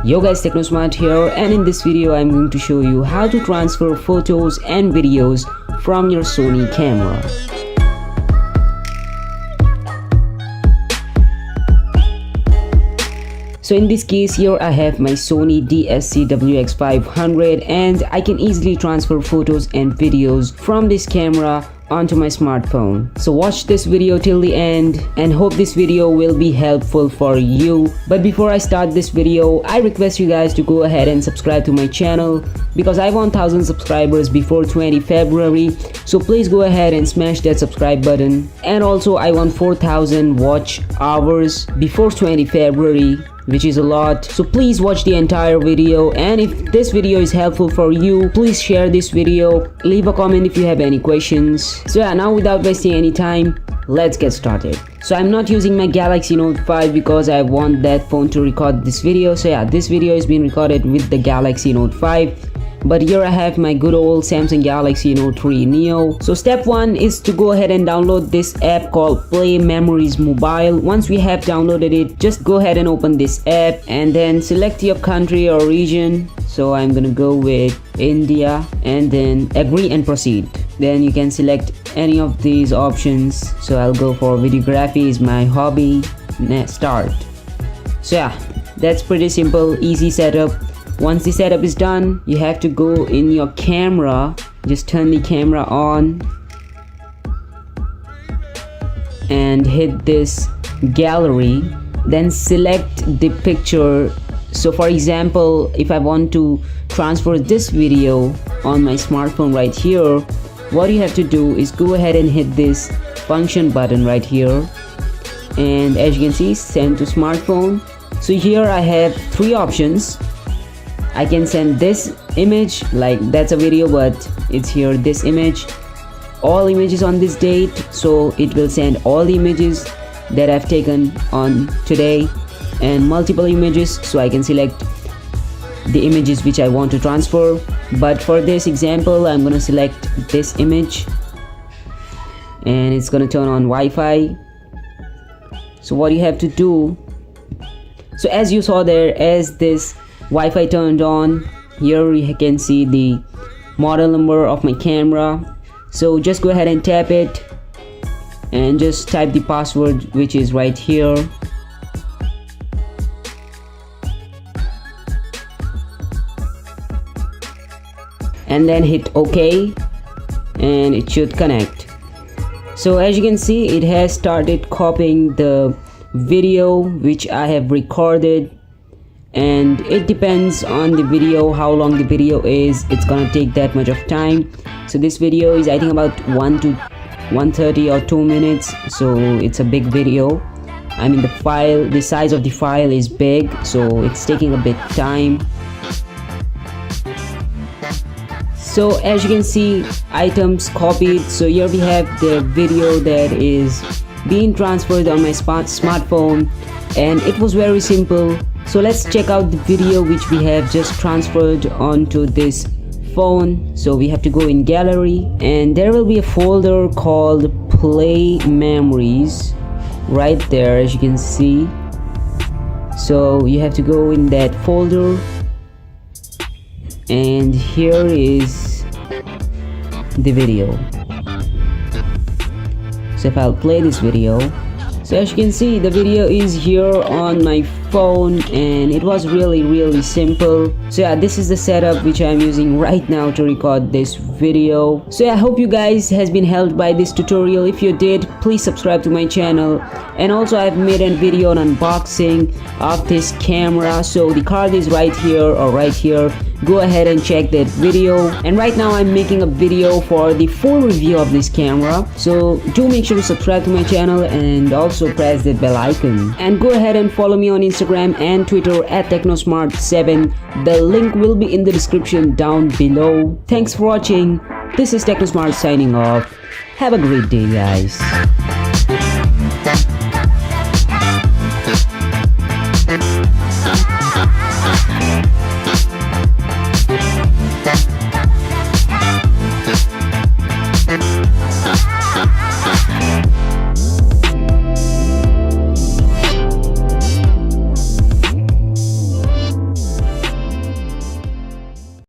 Yo guys, TechnoSmart here, and in this video I'm going to show you how to transfer photos and videos from your Sony camera. So in this case here I have my Sony DSC-WX500 and I can easily transfer photos and videos from this camera onto my smartphone. So watch this video till the end and hope this video will be helpful for you. But before I start this video, I request you guys to go ahead and subscribe to my channel because I want 1000 subscribers before 20 February. So please go ahead and smash that subscribe button. And also I want 4000 watch hours before 20 February, which is a lot. So please watch the entire video, and if this video is helpful for you, please share this video, leave a comment if you have any questions. So yeah, now without wasting any time, let's get started. So I'm not using my Galaxy Note 5 because I want that phone to record this video. So yeah, this video is being recorded with the Galaxy Note 5. But here I have my good old Samsung Galaxy Note 3 Neo. So step 1 is to go ahead and download this app called Play Memories Mobile. Once we have downloaded it, just go ahead and open this app and then select your country or region. So I'm gonna go with India and then agree and proceed. Then you can select any of these options. So I'll go for videography is my hobby. Start. So yeah, that's pretty simple, easy setup. Once the setup is done, you have to go in your camera, just turn the camera on and hit this gallery, then select the picture. So for example, if I want to transfer this video on my smartphone right here, what you have to do is go ahead and hit this function button right here, and as you can see, send to smartphone. So here I have three options. I can send this image, like that's a video but it's here, this image, all images on this date, so it will send all the images that I've taken on today, and multiple images, so I can select the images which I want to transfer. But for this example, I'm gonna select this image and it's gonna turn on Wi-Fi. So what you have to do, so as you saw there, as this Wi-Fi turned on, here you can see the model number of my camera. So just go ahead and tap it and just type the password, which is right here. And then hit OK and it should connect. So as you can see, it has started copying the video which I have recorded, and it depends on the video, how long the video is, it's gonna take that much of time. So this video is I think about 1:30 or 2 minutes, so it's a big video. I mean the size of the file is big, so it's taking a bit time. So as you can see, items copied. So here we have the video that is being transferred on my smartphone, and it was very simple. So let's check out the video which we have just transferred onto this phone. So we have to go in gallery and there will be a folder called Play Memories right there, as you can see. So you have to go in that folder, and here is the video. So if I'll play this video, so as you can see, the video is here on my phone, and it was really simple. So yeah, this is the setup which I'm using right now to record this video. So yeah, I hope you guys has been helped by this tutorial. If you did, please subscribe to my channel. And also I've made a video on unboxing of this camera, so the card is right here or right here. Go ahead and check that video. And right now I'm making a video for the full review of this camera, so do make sure to subscribe to my channel and also press the bell icon, and go ahead and follow me on Instagram and Twitter at TechnoSmart7. The link will be in the description down below. Thanks for watching. This is TechnoSmart signing off. Have a great day, guys.